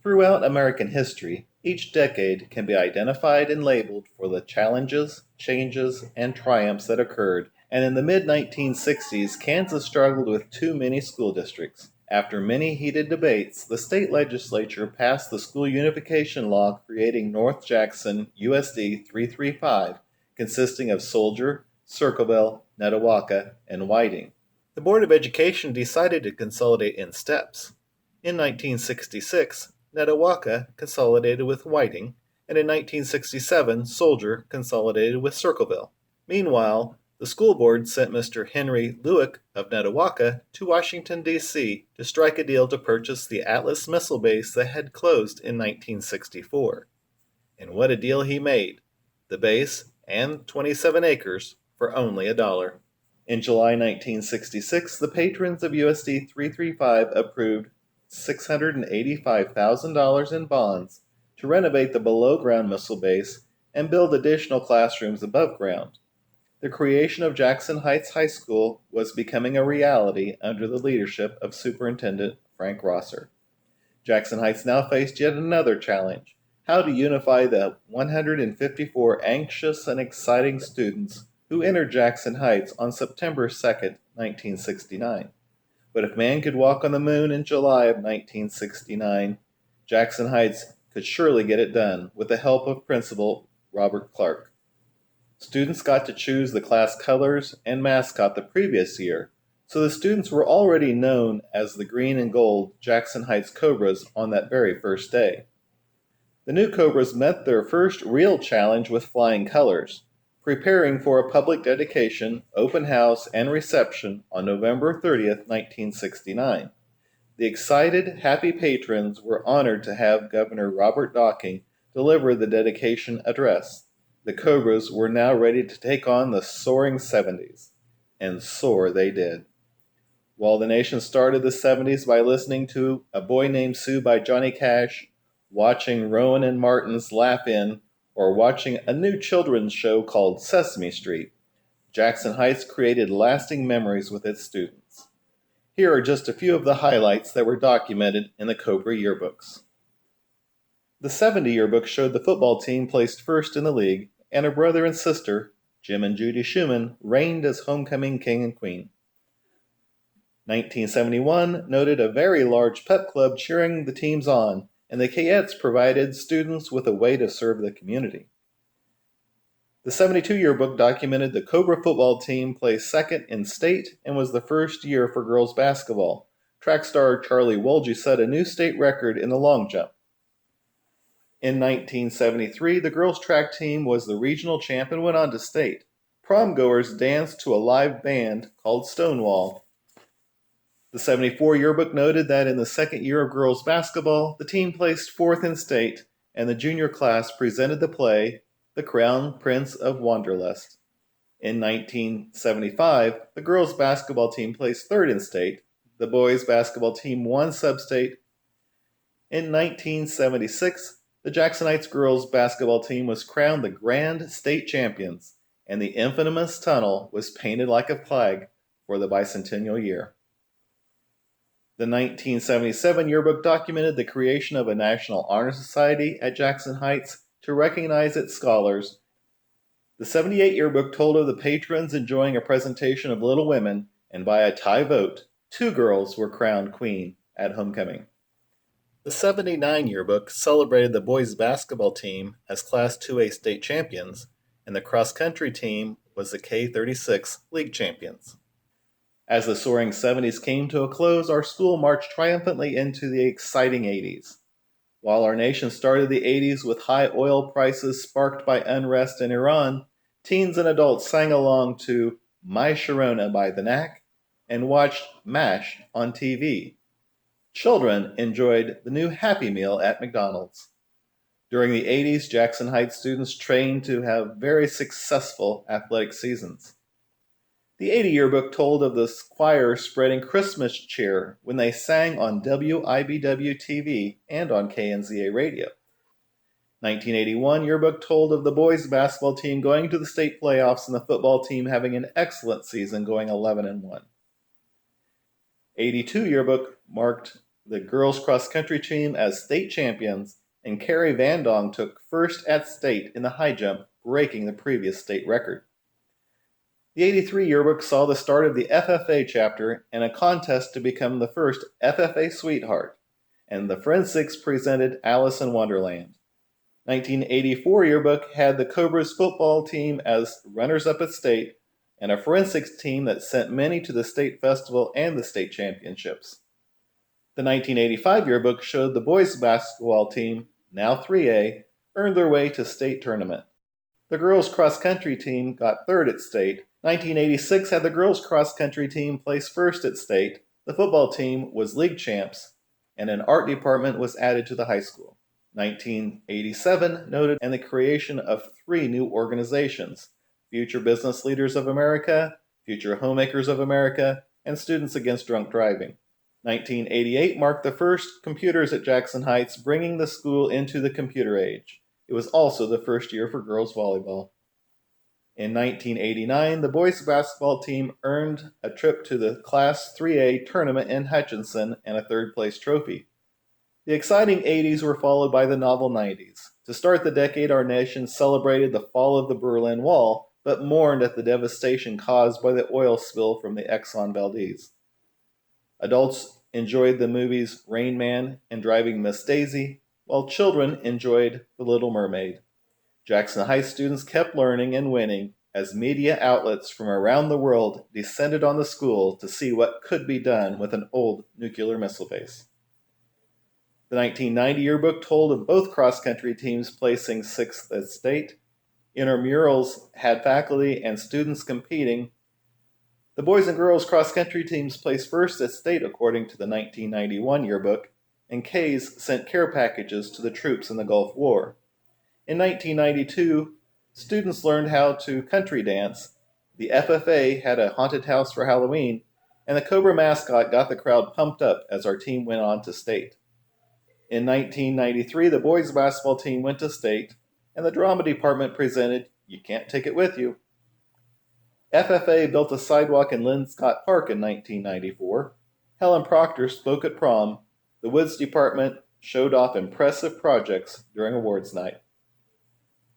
Throughout American history, each decade can be identified and labeled for the challenges, changes, and triumphs that occurred, and in the mid-1960s, Kansas struggled with too many school districts. After many heated debates, the state legislature passed the school unification law creating North Jackson USD 335, consisting of Soldier, Circleville, Netawaka, and Whiting. The Board of Education decided to consolidate in steps. In 1966, Netawaka consolidated with Whiting, and in 1967, Soldier consolidated with Circleville. Meanwhile, the school board sent Mr. Henry Lewick of Netawaka to Washington, D.C. to strike a deal to purchase the Atlas missile base that had closed in 1964. And what a deal he made! The base and 27 acres for only $1. In July 1966, the patrons of USD 335 approved $685,000 in bonds to renovate the below-ground missile base and build additional classrooms above ground. The creation of Jackson Heights High School was becoming a reality under the leadership of Superintendent Frank Rosser. Jackson Heights now faced yet another challenge: how to unify the 154 anxious and exciting students who entered Jackson Heights on September 2, 1969. But if man could walk on the moon in July of 1969, Jackson Heights could surely get it done with the help of Principal Robert Clark. Students got to choose the class colors and mascot the previous year, so the students were already known as the green and gold Jackson Heights Cobras on that very first day. The new Cobras met their first real challenge with flying colors, preparing for a public dedication, open house, and reception on November 30th, 1969. The excited, happy patrons were honored to have Governor Robert Docking deliver the dedication address. The Cobras were now ready to take on the soaring 70s, and soar they did. While the nation started the 70s by listening to A Boy Named Sue by Johnny Cash, watching Rowan and Martin's Laugh In, or watching a new children's show called Sesame Street, Jackson Heights created lasting memories with its students. Here are just a few of the highlights that were documented in the Cobra yearbooks. The 70 yearbook showed the football team placed first in the league, and a brother and sister, Jim and Judy Schumann, reigned as homecoming king and queen. 1971 noted a very large pep club cheering the teams on, and the Cayettes provided students with a way to serve the community. The 72 yearbook documented the Cobra football team placed second in state and was the first year for girls basketball. Track star Charlie Wolge set a new state record in the long jump. In 1973, the girls track team was the regional champ and went on to state. Prom goers danced to a live band called Stonewall. The 74 yearbook noted that in the second year of girls basketball, the team placed fourth in state, and the junior class presented the play, The Crown Prince of Wanderlust. In 1975, the girls basketball team placed third in state. The boys basketball team won sub-state. In 1976, the Jackson Heights girls basketball team was crowned the grand state champions, and the infamous tunnel was painted like a flag for the bicentennial year. The 1977 yearbook documented the creation of a National Honor Society at Jackson Heights to recognize its scholars. The 78 yearbook told of the patrons enjoying a presentation of Little Women, and by a tie vote, 2 girls were crowned queen at homecoming. The 79 yearbook celebrated the boys basketball team as Class 2A state champions, and the cross-country team was the K-36 league champions. As the soaring 70s came to a close, our school marched triumphantly into the exciting 80s. While our nation started the 80s with high oil prices sparked by unrest in Iran, teens and adults sang along to My Sharona by The Knack and watched MASH on TV. Children enjoyed the new Happy Meal at McDonald's. During the 80s, Jackson Heights students trained to have very successful athletic seasons. The 80 yearbook told of the choir spreading Christmas cheer when they sang on WIBW TV and on KNZA radio. 1981 yearbook told of the boys basketball team going to the state playoffs and the football team having an excellent season going 11-1. 82 yearbook marked the girls cross country team as state champions, and Carrie Van Dong took first at state in the high jump, breaking the previous state record. The 83 yearbook saw the start of the FFA chapter and a contest to become the first FFA Sweetheart, and the Forensics presented Alice in Wonderland. 1984 yearbook had the Cobras football team as runners-up at state, and a forensics team that sent many to the state festival and the state championships. The 1985 yearbook showed the boys basketball team, now 3A, earned their way to state tournament. The girls cross-country team got third at state. 1986 had the girls cross-country team place first at state. The football team was league champs, and an art department was added to the high school. 1987 noted and the creation of 3 new organizations: Future Business Leaders of America, Future Homemakers of America, and Students Against Drunk Driving. 1988 marked the first computers at Jackson Heights, bringing the school into the computer age. It was also the first year for girls volleyball. In 1989, the boys basketball team earned a trip to the Class 3A tournament in Hutchinson and a third-place trophy. The exciting 80s were followed by the novel 90s. To start the decade, our nation celebrated the fall of the Berlin Wall, but mourned at the devastation caused by the oil spill from the Exxon Valdez. Adults enjoyed the movies Rain Man and Driving Miss Daisy, while children enjoyed The Little Mermaid. Jackson Heights students kept learning and winning as media outlets from around the world descended on the school to see what could be done with an old nuclear missile base. The 1990 yearbook told of both cross-country teams placing 6th at state. Intramurals had faculty and students competing. The boys and girls cross-country teams placed first at state according to the 1991 yearbook, and K's sent care packages to the troops in the Gulf War. In 1992, students learned how to country dance. The FFA had a haunted house for Halloween, and the Cobra mascot got the crowd pumped up as our team went on to state. In 1993, the boys basketball team went to state, and the drama department presented You Can't Take It With You. FFA built a sidewalk in Linscott Park in 1994. Helen Proctor spoke at prom. The Woods department showed off impressive projects during awards night.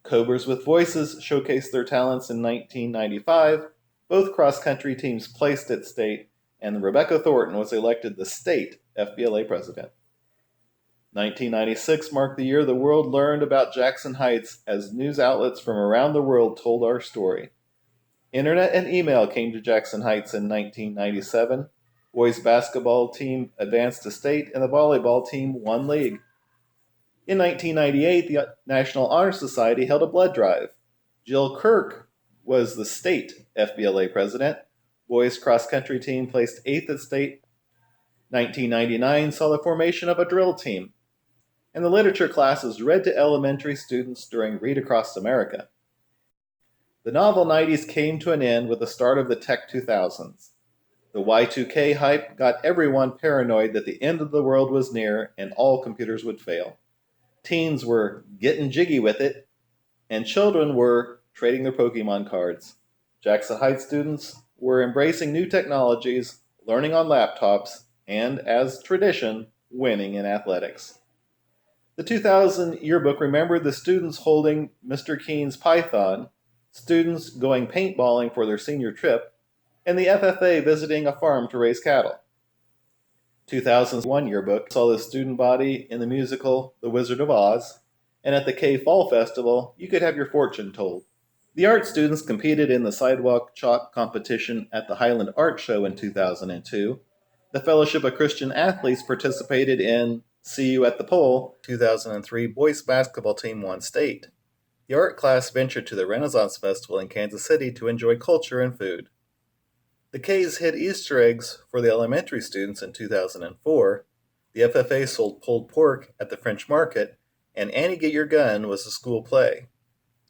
Cobras with Voices showcased their talents in 1995. Both cross-country teams placed at state, and Rebecca Thornton was elected the state FBLA president. 1996 marked the year the world learned about Jackson Heights as news outlets from around the world told our story. Internet and email came to Jackson Heights in 1997. Boys basketball team advanced to state, and the volleyball team won league. In 1998, the National Honor Society held a blood drive. Jill Kirk was the state FBLA president. Boys cross-country team placed 8th at state. 1999 saw the formation of a drill team, and the literature classes read to elementary students during Read Across America. The novel 90s came to an end with the start of the Tech 2000s. The Y2K hype got everyone paranoid that the end of the world was near and all computers would fail. Teens were getting jiggy with it, and children were trading their Pokemon cards. Jackson Heights students were embracing new technologies, learning on laptops, and, as tradition, winning in athletics. The 2000 yearbook remembered the students holding Mr. Keen's Python, students going paintballing for their senior trip, and the FFA visiting a farm to raise cattle. 2001 yearbook saw the student body in the musical The Wizard of Oz, and at the K Fall Festival, you could have your fortune told. The art students competed in the sidewalk chalk competition at the Highland Art Show in 2002. The Fellowship of Christian Athletes participated in See You at the Pole. 2003 boys basketball team won state. The art class ventured to the Renaissance Festival in Kansas City to enjoy culture and food. The K's hid Easter eggs for the elementary students in 2004. The FFA sold pulled pork at the French Market, and Annie Get Your Gun was a school play.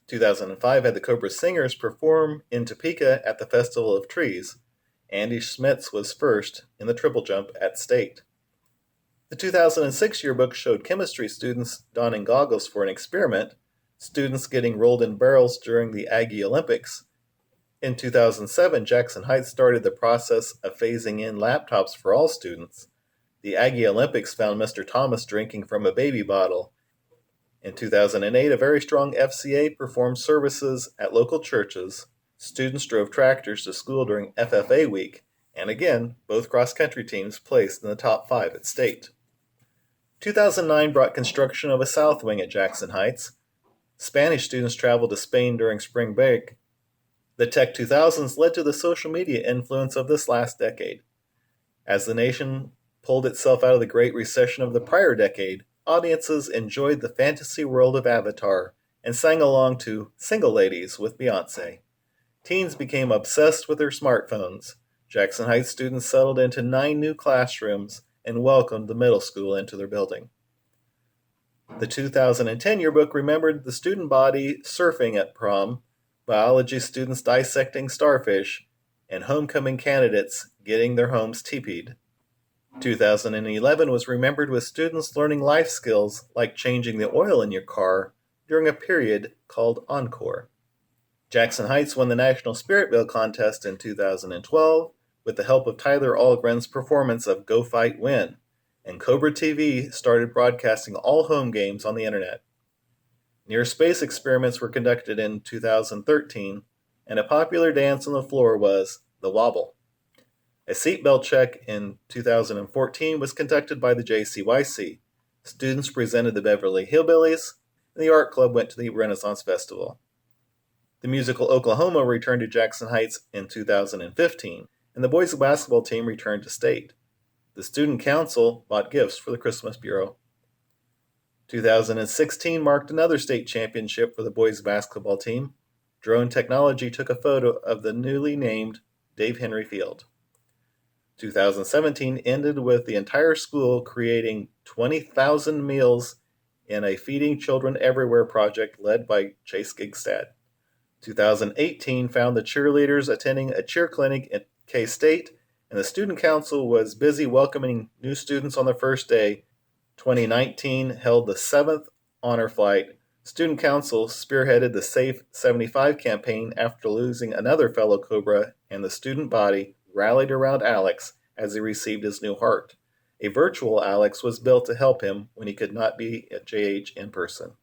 2005 had the Cobra Singers perform in Topeka at the Festival of Trees. Andy Schmitz was first in the triple jump at state. The 2006 yearbook showed chemistry students donning goggles for an experiment, students getting rolled in barrels during the Aggie Olympics. In 2007, Jackson Heights started the process of phasing in laptops for all students. The Aggie Olympics found Mr. Thomas drinking from a baby bottle. In 2008, a very strong FCA performed services at local churches. Students drove tractors to school during FFA week, and again, both cross-country teams placed in the top 5 at state. 2009 brought construction of a south wing at Jackson Heights. Spanish students traveled to Spain during spring break. The Tech 2000s led to the social media influence of this last decade. As the nation pulled itself out of the Great Recession of the prior decade, audiences enjoyed the fantasy world of Avatar and sang along to Single Ladies with Beyoncé. Teens became obsessed with their smartphones. Jackson Heights students settled into 9 new classrooms and welcomed the middle school into their building. The 2010 yearbook remembered the student body surfing at prom, biology students dissecting starfish, and homecoming candidates getting their homes teepeed. 2011 was remembered with students learning life skills like changing the oil in your car during a period called Encore. Jackson Heights won the National Spiritville Contest in 2012 with the help of Tyler Algren's performance of Go Fight Win, and Cobra TV started broadcasting all home games on the internet. Near space experiments were conducted in 2013, and a popular dance on the floor was the wobble. A seatbelt check in 2014 was conducted by the JCYC. Students presented the Beverly Hillbillies, and the art club went to the Renaissance Festival. The musical Oklahoma returned to Jackson Heights in 2015, and the boys basketball team returned to state. The student council bought gifts for the Christmas Bureau. 2016 marked another state championship for the boys basketball team. Drone technology took a photo of the newly named Dave Henry Field. 2017 ended with the entire school creating 20,000 meals in a Feeding Children Everywhere project led by Chase Gigstad. 2018 found the cheerleaders attending a cheer clinic at K-State, and the student council was busy welcoming new students on the first day. 2019 held the 7th honor flight. Student council spearheaded the Safe 75 campaign after losing another fellow Cobra, and the student body rallied around Alex as he received his new heart. A virtual Alex was built to help him when he could not be at JH in person.